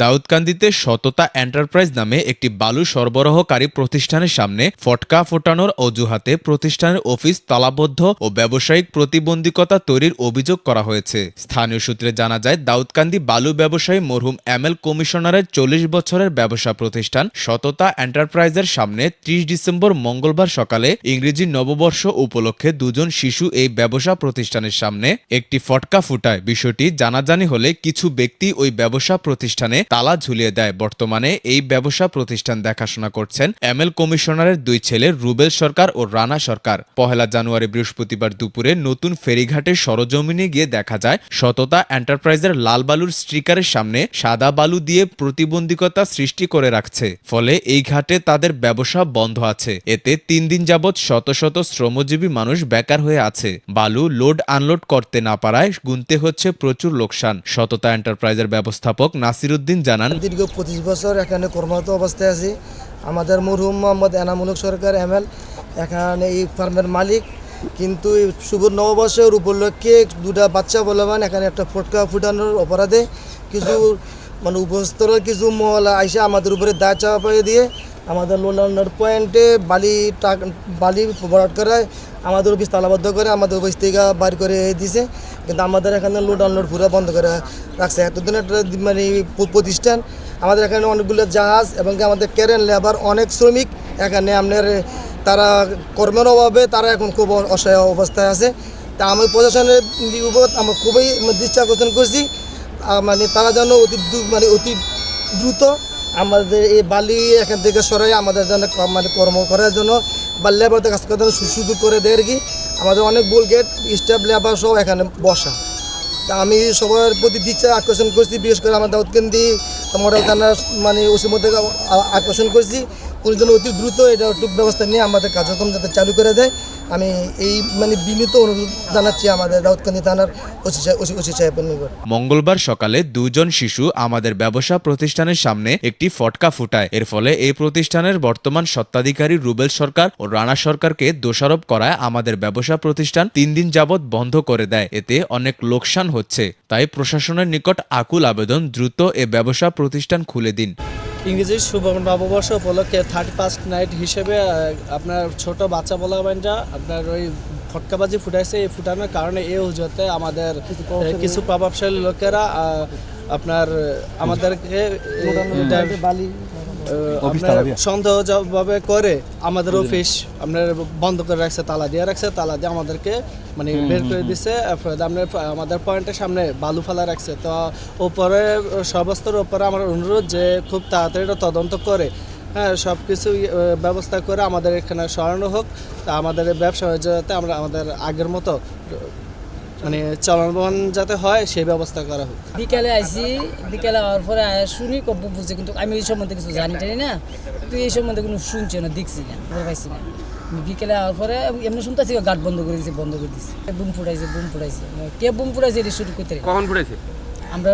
দাউদকান্দিতে সততা এন্টারপ্রাইজ নামে একটি বালু সরবরাহকারী প্রতিষ্ঠানের সামনে ফটকা ফোটানোর অজুহাতে প্রতিষ্ঠানের অফিস তালাবদ্ধ ও ব্যবসায়িক প্রতিবন্ধকতা তৈরির অভিযোগ করা হয়েছে। স্থানীয় সূত্রে জানা যায়, দাউদকান্দি বালু ব্যবসায়ী মরহুম এমএল কমিশনারের 40 বছরের ব্যবসা প্রতিষ্ঠান সততা এন্টারপ্রাইজের সামনে 30 ডিসেম্বর মঙ্গলবার সকালে ইংরেজি নববর্ষ উপলক্ষে দুজন শিশু এই ব্যবসা প্রতিষ্ঠানের সামনে একটি ফটকা ফুটায়। বিষয়টি জানাজানি হলে কিছু ব্যক্তি ওই ব্যবসা প্রতিষ্ঠানে তালা ঝুলিয়ে দেয়। বর্তমানে এই ব্যবসা প্রতিষ্ঠান দেখাশোনা করছেন এমএল কমিশনারের দুই ছেলে রুবেল সরকার ও রানা সরকার। 1 জানুয়ারি বৃহস্পতিবার দুপুরে নতুন ফেরিঘাটের সরজমিনে গিয়ে দেখা যায়, সততা এন্টারপ্রাইজের লাল বালুর স্টিকারের সামনে সাদা বালু দিয়ে প্রতিবন্ধকতা সৃষ্টি করে রাখছে। ফলে এই ঘাটে তাদের ব্যবসা বন্ধ আছে। এতে 3 দিন যাবৎ শত শত শ্রমজীবী মানুষ বেকার হয়ে আছে। বালু লোড আনলোড করতে না পারায় গুনতে হচ্ছে প্রচুর লোকসান। সততা এন্টারপ্রাইজের ব্যবস্থাপক নাসির উদ্দিন জানান, দীর্ঘ 25 বছর এখানে কর্মরত অবস্থায় আছি। আমাদের মরহুম মোহাম্মদ এনামুল হক সরকার এমএল এখানে এই ফার্মের মালিক। কিন্তু শুভ নববর্ষের উপলক্ষে দুটা বাচ্চা বলবান এখানে একটা ফটকা ফুটানোর অপরাধে কিছু উপস্থিত কিছু মহলা আইসা আমাদের উপরে দায় চাপিয়ে দিয়ে আমাদের লোনার পয়েন্টে বালি ভরাট করায় আমাদের অফিস তালাবদ্ধ করে আমাদের অফিস থেকে বাইর করে দিছে। কিন্তু আমাদের এখানে লোড আনলোড পুরো বন্ধ করে রাখছে। এতদিন একটা প্রতিষ্ঠান, আমাদের এখানে অনেকগুলো জাহাজ এবং আমাদের ক্যারেন লেবার অনেক শ্রমিক এখানে আপনার তারা কর্মের অভাবে তারা এখন খুব অসহায় অবস্থায় আছে। তা আমি প্রশাসনের উপর আমরা খুবই দৃষ্টি আকর্ষণ করছি, তারা যেন অতি দ্রুত আমাদের এই বালি এখান থেকে সরাই আমাদের জন্য কর্ম করার জন্য বা লেবারদের কাজ করার জন্য সুযোগ করে দেয় আর কি। আমাদের অনেক বুল গেট স্টাফ লেবার সব এখানে বসা। তা আমি সবার প্রতি দৃষ্টি আকর্ষণ করছি, বিশেষ করে আমার দাউদকান্দি মডেল থানার ওসির মধ্যে আকর্ষণ করছি। ওই জন্য অতি দ্রুত এটা একটু ব্যবস্থা নিয়ে আমাদের কার্যক্রম যাতে চালু করে দেয়, আমি এই বিনীত অনুরোধ জানাচ্ছি আমাদের দাউদকান্দি থানার ওসি সাহেবের নিকট। মঙ্গলবার সকালে দুজন শিশু আমাদের ব্যবসা প্রতিষ্ঠানের সামনে একটি ফটকা ফুটায়। এর ফলে এই প্রতিষ্ঠানের বর্তমান স্বত্বাধিকারী রুবেল সরকার ও রানা সরকারকে দোষারোপ করায় আমাদের ব্যবসা প্রতিষ্ঠান 3 দিন যাবৎ বন্ধ করে দেয়। এতে অনেক লোকসান হচ্ছে। তাই প্রশাসনের নিকট আকুল আবেদন, দ্রুত এ ব্যবসা প্রতিষ্ঠান খুলে দিন। ইংরেজি শুভ নববর্ষ উপলক্ষে 31st নাইট হিসেবে আপনার ছোট বাচ্চা বলাবানরা আপনার ওই ফটকাবাজি ফুটাইছে। এই ফুটানোর কারণে এই অজুহাতে আমাদের কিছু প্রভাবশালী লোকেরা আপনার আমাদেরকে সন্দেহভাবে করে আমাদের অফিস আপনার বন্ধ করে রাখছে, তালা দিয়ে রাখছে। তালা দিয়ে আমাদেরকে বের করে দিচ্ছে। আপনার আমাদের পয়েন্টের সামনে বালু ফেলা রাখছে। তো ওপরে সর্বস্তর ওপরে আমার অনুরোধ যে খুব তাড়াতাড়ি তদন্ত করে সব কিছু ব্যবস্থা করে আমাদের এখানে সরানো হোক। তা আমাদের ব্যবসা যাতে আমরা আমাদের আগের মতো চলমান যাতে হয় সেই ব্যবস্থা করা হোক। বিকালে আইসি, বিকালে হওয়ার পরে শুনি কব বুঝছি, কিন্তু আমি এই সম্বন্ধে কিছু জানি না। কিন্তু এই সম্বন্ধে কোনো শুনছি না, দেখছি না, পাইছি না। বিকেলে হওয়ার পরে এমনি শুনতেছি গাট বন্ধ করে দিচ্ছে, বন্ধ করে দিচ্ছে। বুম ফুটাইছে কে বুম ফুটাইছে এটা শুরু করতে। কখন ফুটাইছে? আমরা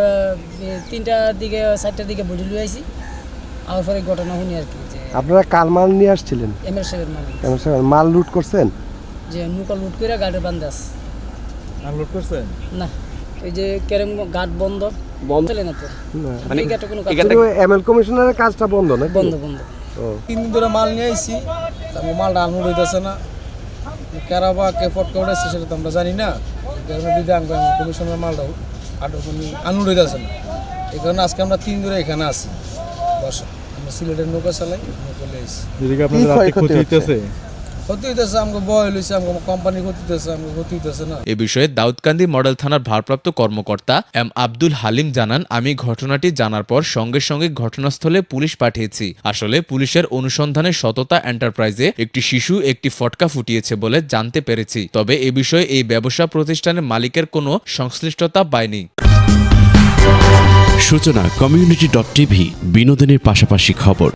3টার দিকে 4টার দিকে বডি লুই আইছি। আর পরে ঘটনা শুনি আর কি। আপনারা কাল মাল নিয়ে আসছিলেন? এমএল সাহেবের মাল লুট করছেন? যে নৌকা লুট করে গাড়ির বান্ধে আছে। আনলোড করছেন? না, এই যে ক্যারেম গাট বন্ধ চলে না তো, মানে এই গাটে কোনো কাজ এমএল কমিশনারের কাজটা বন্ধ না? বন্ধ। 3 দিন ধরে মাল নিয়ে আইছি, মালটা আনলোড হইতেছে না। কারাবা কে ফটকা উঠেছে সেটা তো আমরা জানি না। কমিশনার মালটাও আনলোড হইতেছে না। এই কারণে আজকে আমরা 3 ধরে এখানে আছি বসা। আমরা সিলেটের নৌকা চালাই, নৌকা নিয়ে আইছি। এ বিষয়ে দাউদকান্দি মডেল থানার ভারপ্রাপ্ত কর্মকর্তা এম আব্দুল হালিম জানান, আমি ঘটনাটি জানার পর সঙ্গে সঙ্গে ঘটনাস্থলে পুলিশ পাঠিয়েছি। আসলে পুলিশের অনুসন্ধানে সততা এন্টারপ্রাইজে একটি শিশু একটি ফটকা ফুটিয়েছে বলে জানতে পেরেছি। তবে এ বিষয়ে এই ব্যবসা প্রতিষ্ঠানের মালিকের কোনো সংশ্লিষ্টতা পায়নি। সূচনা community.tv, বিনোদনের পাশাপাশি খবর।